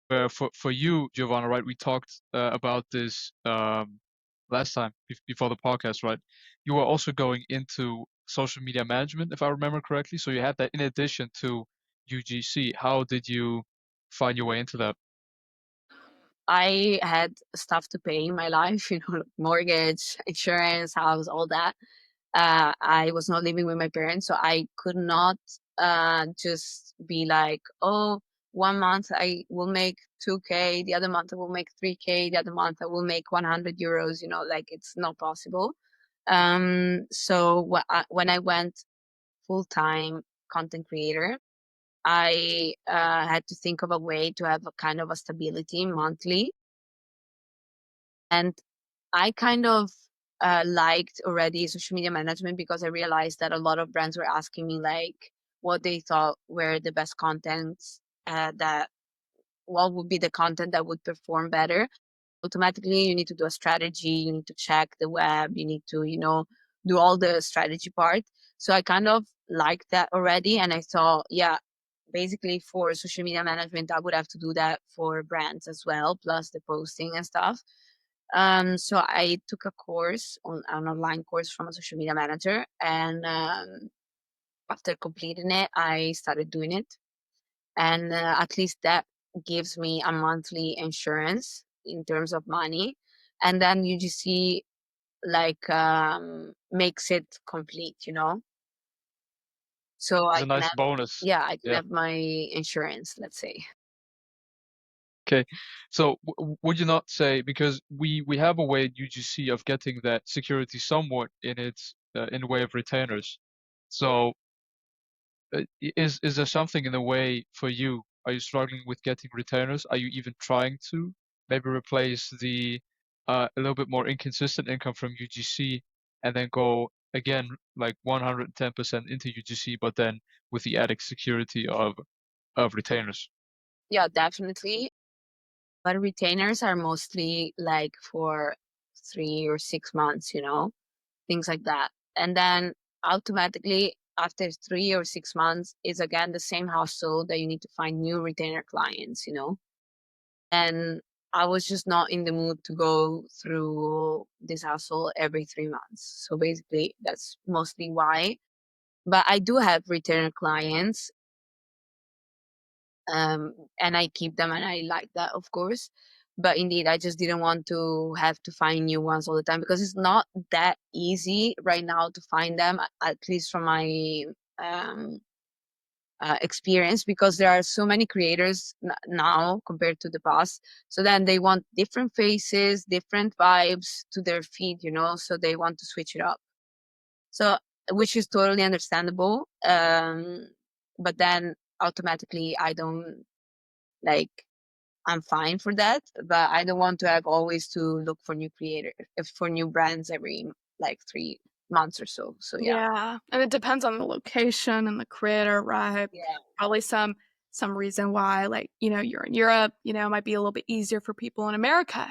Where for you, Giovanna, right? We talked about this last time before the podcast, right? You were also going into social media management, if I remember correctly. So you had that in addition to UGC. How did you find your way into that? I had stuff to pay in my life, mortgage, insurance, house, all that. I was not living with my parents, so I could not just be like, oh, 1 month I will make 2K, the other month I will make 3K, the other month I will make 100 euros, like it's not possible. So when I went full time content creator, I had to think of a way to have a kind of a stability monthly. And I kind of liked already social media management because I realized that a lot of brands were asking me like what they thought were the best contents, that what would be the content that would perform better. Automatically, you need to do a strategy, you need to check the web, you need to, do all the strategy part. So I kind of liked that already. And I thought, yeah, basically for social media management, I would have to do that for brands as well, plus the posting and stuff. So I took a course on an online course from a social media manager, and after completing it, I started doing it, and at least that gives me a monthly insurance in terms of money, and then UGC like makes it complete. So It's I a can nice have, bonus. yeah, I can Yeah. have my insurance, let's say. Okay. So would you not say, because we have a way at UGC of getting that security somewhat in its in the way of retainers. So is there something in the way for you? Are you struggling with getting retainers? Are you even trying to maybe replace the a little bit more inconsistent income from UGC and then go again like 110% into UGC, but then with the added security of retainers? Yeah, definitely. But retainers are mostly like for 3 or 6 months, things like that. And then automatically after 3 or 6 months, it's again the same hustle that you need to find new retainer clients, and I was just not in the mood to go through this hustle every 3 months. So basically, that's mostly why. But I do have retainer clients, and I keep them, and I like that, of course. But indeed, I just didn't want to have to find new ones all the time because it's not that easy right now to find them, at least from my um, experience, because there are so many creators now compared to the past. So then they want different faces, different vibes to their feed, so they want to switch it up. So, which is totally understandable. But then automatically I don't like, I'm fine for that, but I don't want to have always to look for new for new brands every like 3 months or so. So yeah. Yeah, and it depends on the location and the creator, right? Yeah. Probably some reason why, like, you're in Europe, it might be a little bit easier for people in America,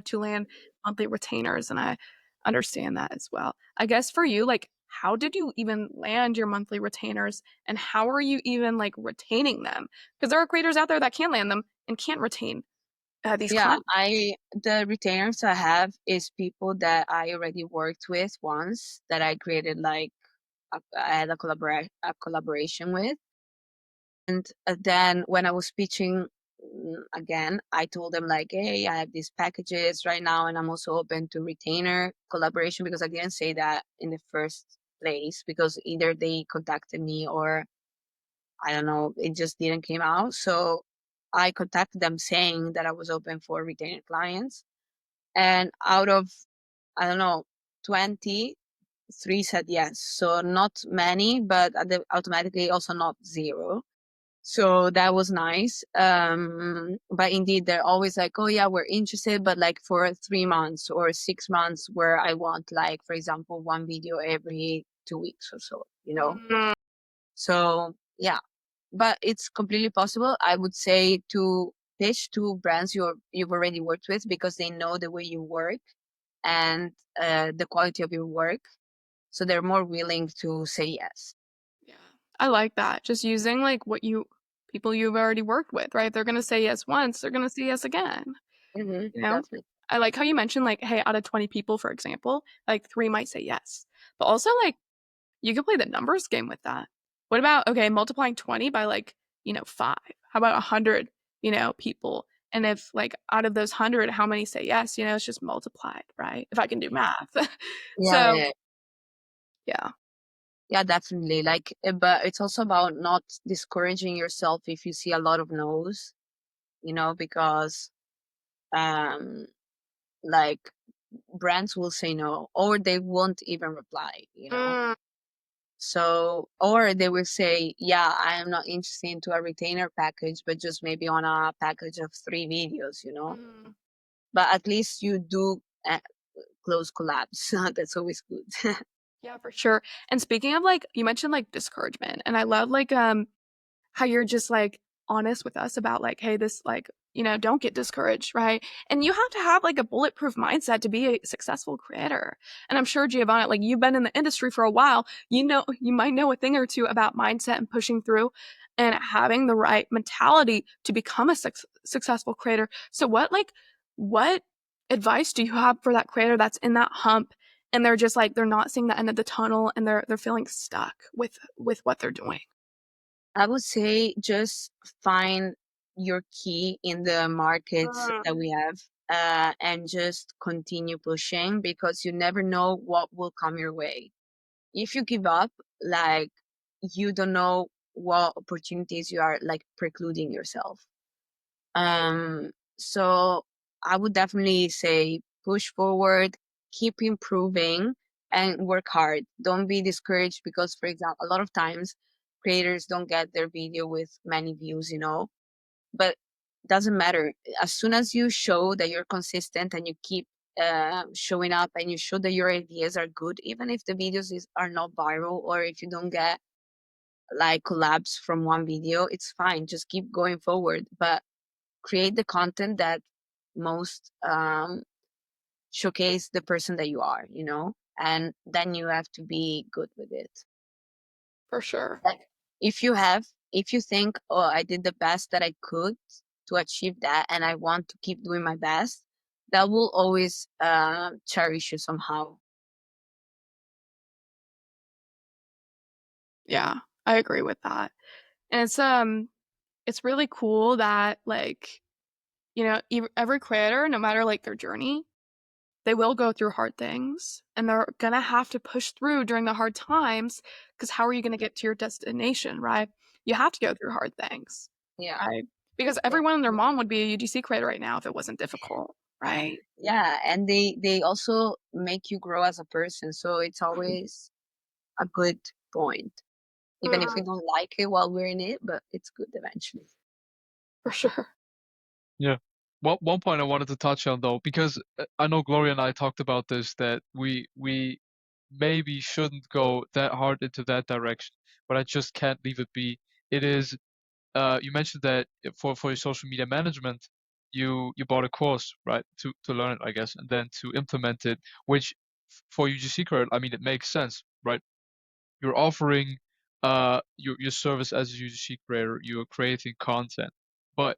to land monthly retainers, and I understand that as well. I guess for you, like, how did you even land your monthly retainers, and how are you even like retaining them? Because there are creators out there that can land them and can't retain these Yeah, clients. the retainers I have is people that I already worked with once, that I created like I had a collaboration with. And then when I was pitching, again, I told them like, hey, I have these packages right now, and I'm also open to retainer collaboration, because I didn't say that in the first place, because either they contacted me or I don't know, it just didn't came out. So I contacted them saying that I was open for retainer clients. And out of, I don't know, 20, three said yes. So not many, but automatically also not zero. So that was nice. But indeed, they're always like, oh yeah, we're interested, but like for 3 months or 6 months, where I want, like, for example, one video every 2 weeks or so. Mm, So yeah, but it's completely possible. I would say to pitch to brands you've already worked with, because they know the way you work and the quality of your work, so they're more willing to say yes. yeah, I like that. Just using like people you've already worked with, right? They're gonna say yes once, they're gonna say yes again. You know? Definitely. I like how you mentioned, like, hey, out of 20 people, for example, like 3 might say yes. But also, like, you could play the numbers game with that. What about, okay, multiplying 20 by, like, 5? How about 100, people? And if, like, out of those 100, how many say yes? It's just multiplied, right? If I can do math. Yeah, So, yeah, yeah. yeah, definitely. Like, but it's also about not discouraging yourself if you see a lot of no's, because um, like, brands will say no, or they won't even reply. Mm, So, or they will say, yeah, I am not interested into a retainer package, but just maybe on a package of 3 videos. mm. But at least you do close collabs. That's always good. Yeah, for sure. And speaking of, like, you mentioned, like, discouragement, and I love, like, how you're just like honest with us about like, hey, this, like, don't get discouraged, right? And you have to have like a bulletproof mindset to be a successful creator. And I'm sure, Giovanna, like, you've been in the industry for a while, you might know a thing or two about mindset and pushing through and having the right mentality to become a successful creator. So what advice do you have for that creator that's in that hump, and they're just like, they're not seeing the end of the tunnel, and they're feeling stuck with what they're doing? I would say just find your key in the markets that Mm. we have, and just continue pushing, because you never know what will come your way. If you give up, like, you don't know what opportunities you are like precluding yourself. So I would definitely say push forward, keep improving, and work hard. Don't be discouraged because, for example, a lot of times creators don't get their video with many views, but doesn't matter. As soon as you show that you're consistent and you keep showing up, and you show that your ideas are good, even if the videos are not viral, or if you don't get like collabs from one video, it's fine. Just keep going forward. But create the content that most showcase the person that you are, and then you have to be good with it. For sure. Like if you think, oh, I did the best that I could to achieve that, and I want to keep doing my best, that will always cherish you somehow. Yeah, I agree with that. And it's really cool that like, you know, every creator, no matter like their journey, they will go through hard things and they're gonna have to push through during the hard times because how are you gonna get to your destination, right? You have to go through hard things, Yeah. right? Because Yeah. everyone and their mom would be a UGC creator right now if it wasn't difficult, right? Yeah, and they also make you grow as a person, so it's always a good point, even if we Mhm, don't like it while we're in it, but it's good eventually. for sure. Yeah. One point I wanted to touch on though, because I know Gloria and I talked about this, that we maybe shouldn't go that hard into that direction, but I just can't leave it be. It is you mentioned that for your social media management, you bought a course, right, to learn it, I guess, and then to implement it, which for UGC credit, I mean, it makes sense, right? You're offering your service as a UGC creator, you're creating content, but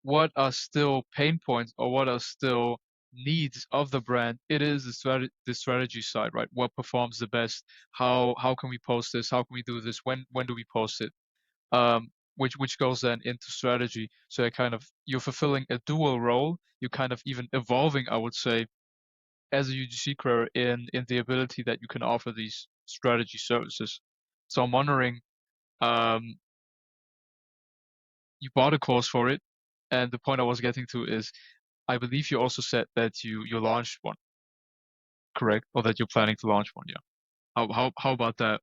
what are still pain points or what are still needs of the brand? It is the strategy side, right? What performs the best? How can we post this? How can we do this? When do we post it? Which goes then into strategy. So you're fulfilling a dual role. You're kind of even evolving, I would say, as a UGC creator in the ability that you can offer these strategy services. So I'm wondering, um, you bought a course for it, and the point I was getting to is, I believe you also said that you launched one, correct? Or that you're planning to launch one, yeah. How about that?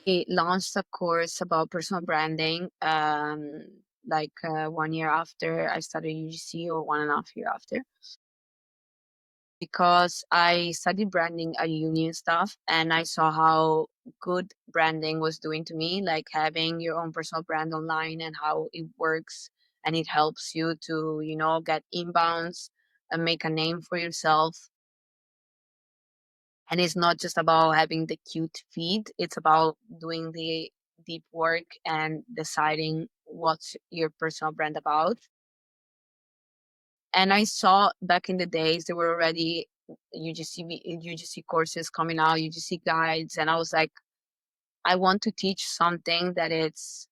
We launched a course about personal branding, like 1 year after I started UGC, or 1.5 year after, because I studied branding at uni and stuff, and I saw how good branding was doing to me, like having your own personal brand online and how it works, and it helps you to, get inbounds and make a name for yourself. And it's not just about having the cute feed, it's about doing the deep work and deciding what's your personal brand about. And I saw back in the days there were already UGC courses coming out, UGC guides, and I was like, I want to teach something that it's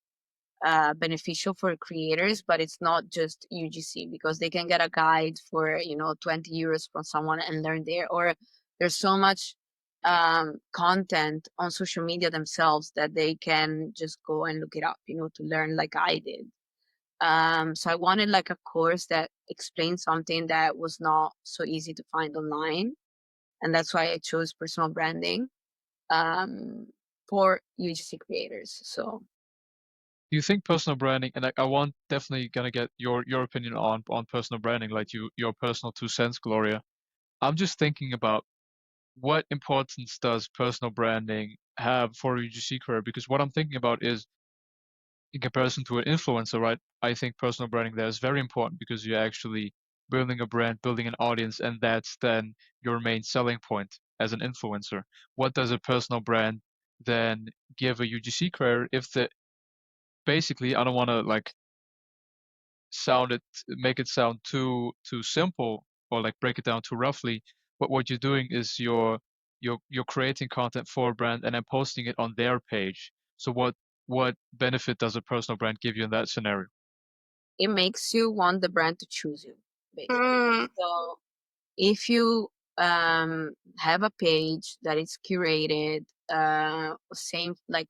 beneficial for creators, but it's not just UGC, because they can get a guide for 20 euros from someone and learn there. Or there's so much content on social media themselves that they can just go and look it up, to learn like I did. So I wanted like a course that explained something that was not so easy to find online, and that's why I chose personal branding um, for UGC creators. So Do you think personal branding, and I want definitely gonna get your opinion on personal branding, like your personal 2 cents, Gloria. I'm just thinking about what importance does personal branding have for a UGC career? Because what I'm thinking about is, in comparison to an influencer, right? I think personal branding there is very important because you're actually building a brand, building an audience, and that's then your main selling point as an influencer. What does a personal brand then give a UGC career if the basically, I don't want to like make it sound too simple or like break it down too roughly, but what you're doing is you're creating content for a brand and then posting it on their page. So what benefit does a personal brand give you in that scenario? it makes you want the brand to choose you, basically. Mm, So if you have a page that is curated, same, like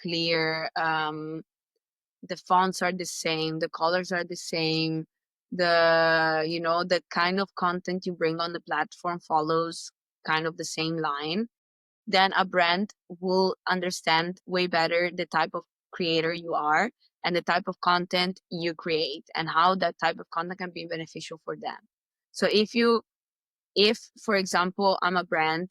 clear, the fonts are the same, the colors are the same, the kind of content you bring on the platform follows kind of the same line, then a brand will understand way better the type of creator you are and the type of content you create and how that type of content can be beneficial for them. So if for example I'm a brand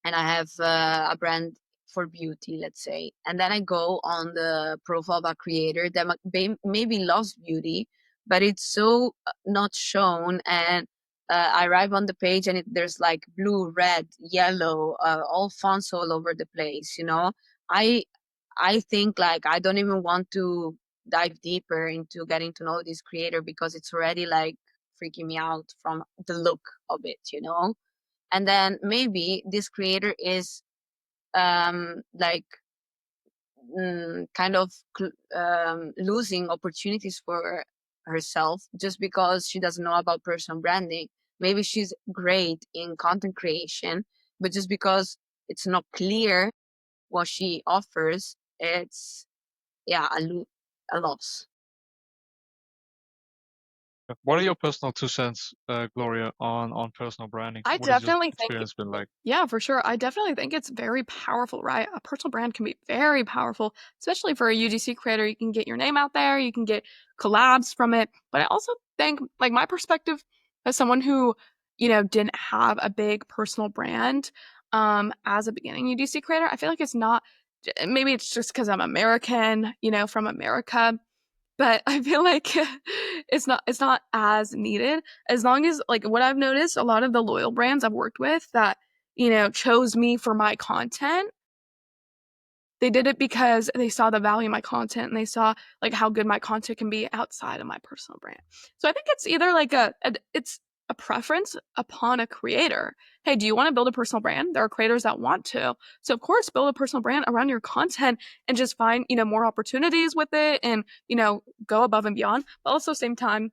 and I have a brand for beauty, let's say, and then I go on the profile of a creator that maybe loves beauty, but it's so not shown, and I arrive on the page and there's like blue, red, yellow, all fonts all over the place. I I think like I don't even want to dive deeper into getting to know this creator because it's already like freaking me out from the look of it, you know? And then maybe this creator is like kind of losing opportunities for herself just because she doesn't know about personal branding. Maybe she's great in content creation, but just because it's not clear what she offers, it's yeah a loss. What are your personal 2 cents, Gloria, on personal branding? I What has your definitely think experience been like? Yeah, for sure. I definitely think it's very powerful, right? A personal brand can be very powerful, especially for a UGC creator. You can get your name out there, you can get collabs from it. But I also think, like, my perspective as someone who, didn't have a big personal brand as a beginning UGC creator, I feel like it's not, maybe it's just because I'm American, from America. But I feel like it's not as needed as long as, like, what I've noticed, a lot of the loyal brands I've worked with that, chose me for my content, they did it because they saw the value in my content and they saw, like, how good my content can be outside of my personal brand. So I think it's either like it's a preference upon a creator. Hey, do you want to build a personal brand? There are creators that want to. So of course, build a personal brand around your content and just find, more opportunities with it and, go above and beyond. But also same time,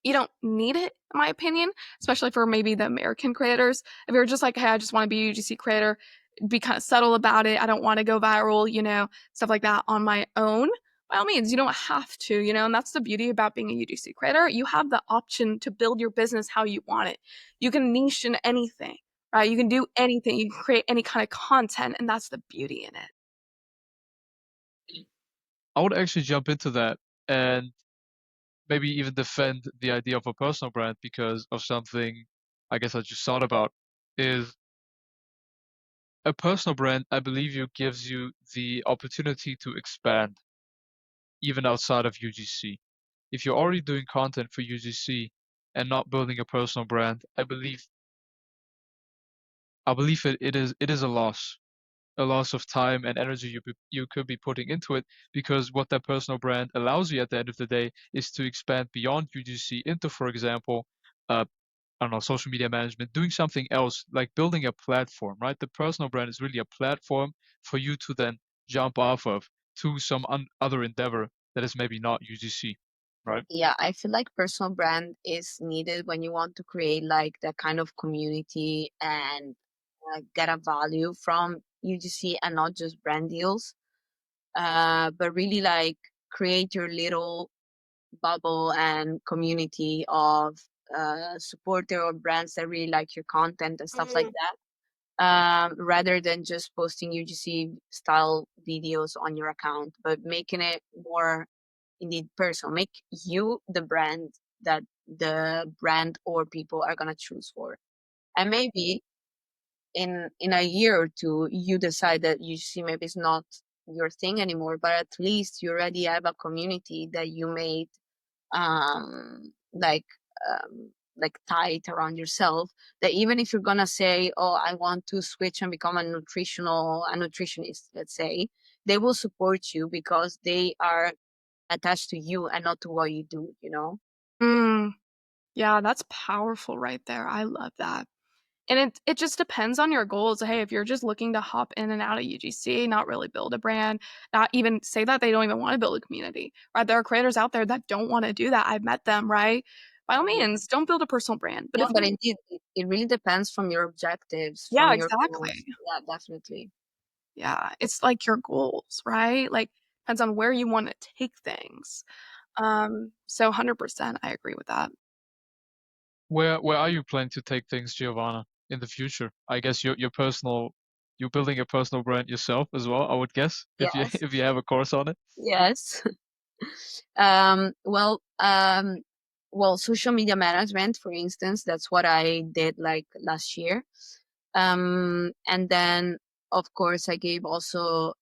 you don't need it, in my opinion, especially for maybe the American creators. If you're just like, hey, I just want to be a UGC creator, be kind of subtle about it. I don't want to go viral, stuff like that on my own. By all means, you don't have to, and that's the beauty about being a UGC creator. You have the option to build your business how you want it. You can niche in anything, right? You can do anything. You can create any kind of content, and that's the beauty in it. I would actually jump into that and maybe even defend the idea of a personal brand because of something I guess I just thought about is a personal brand, I believe you gives you the opportunity to expand even outside of UGC. If you're already doing content for UGC and not building a personal brand, I believe it is a loss of time and energy you could be putting into it because what that personal brand allows you at the end of the day is to expand beyond UGC into, for example, uh, I don't know, social media management, doing something else like building a platform, right? The personal brand is really a platform for you to then jump off of to some other endeavor that is maybe not UGC, right? Yeah, I feel like personal brand is needed when you want to create like that kind of community and get a value from UGC and not just brand deals, but really like create your little bubble and community of supporter or brands that really like your content and stuff like that. Rather than just posting UGC style videos on your account, but making it more indeed personal. Make you the brand that the brand or people are gonna choose for. And maybe in a year or two, you decide that UGC maybe is not your thing anymore, but at least you already have a community that you made um, like tight around yourself, that even if you're gonna say, oh, I want to switch and become a nutritionist, let's say, they will support you because they are attached to you and not to what you do, you know? Mm, yeah, that's powerful right there. I love that. And it just depends on your goals. Hey, if you're just looking to hop in and out of UGC, not really build a brand, not even say that they don't even want to build a community, right? There are creators out there that don't want to do that. I've met them, right? By all Mhm. means, don't build a personal brand. But No, if but you, indeed, it really depends from your objectives, yeah, from your exactly. goals. Yeah, definitely. Yeah, it's like your goals, right? Like depends on where you want to take things. So 100% I agree with that. Where are you planning to take things, Giovanna, in the future? I guess you're building a personal brand yourself as well, I would guess, if you Yes. if you have a course on it. Yes. Um, well, um, social media management, for instance, that's what I did like last year. And then, of course, I gave also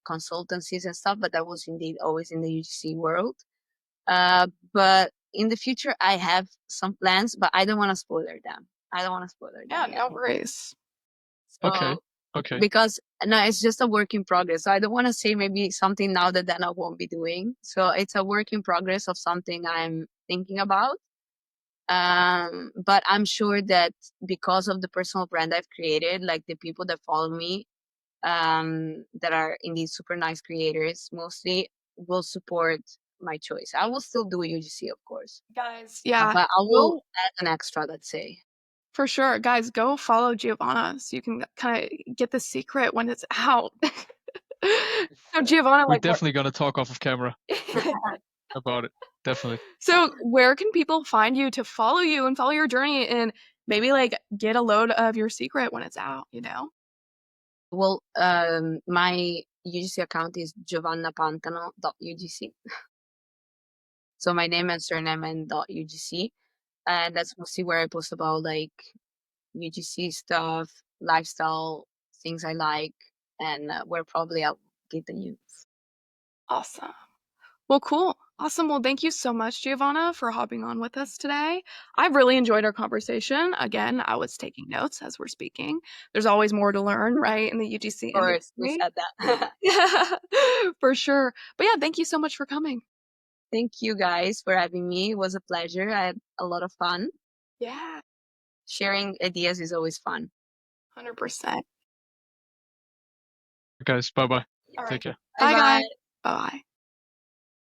consultancies and stuff, but that was indeed always in the UGC world. But in the future, I have some plans, but I don't want to spoiler them. I don't want to spoiler Yeah, them yet. no worries. So Okay. Okay. because no, it's just a work in progress. So I don't want to say maybe something now that then I won't be doing. So it's a work in progress of something I'm thinking about. But I'm sure that because of the personal brand I've created, like the people that follow me, that are in these super nice creators mostly will support my choice. I will still do UGC, of course, Guys, yeah, but I will go add an extra, let's say. for sure. Guys, go follow Giovanna so you can kinda get the secret when it's out. So Giovanna, We're like, what definitely gonna talk off of camera about it. Definitely. So where can people find you to follow you and follow your journey and maybe, like, get a load of your secret when it's out, you know? Well, my UGC account is giovannapantano.ugc. So my name and surname and .ugc, and that's mostly where I post about like UGC stuff, lifestyle, things I like, and where probably I'll get the news. Awesome. Well, cool. Awesome. Well, thank you so much, Giovanna, for hopping on with us today. I really enjoyed our conversation. Again, I was taking notes as we're speaking. There's always more to learn, right, in the UGC Of course, we industry. said that. Yeah, for sure. But yeah, thank you so much for coming. Thank you guys for having me. It was a pleasure. I had a lot of fun. Yeah, Sharing ideas is always fun. 100%. Guys, bye bye. All right. Take care. Bye Bye, bye. guys. Bye.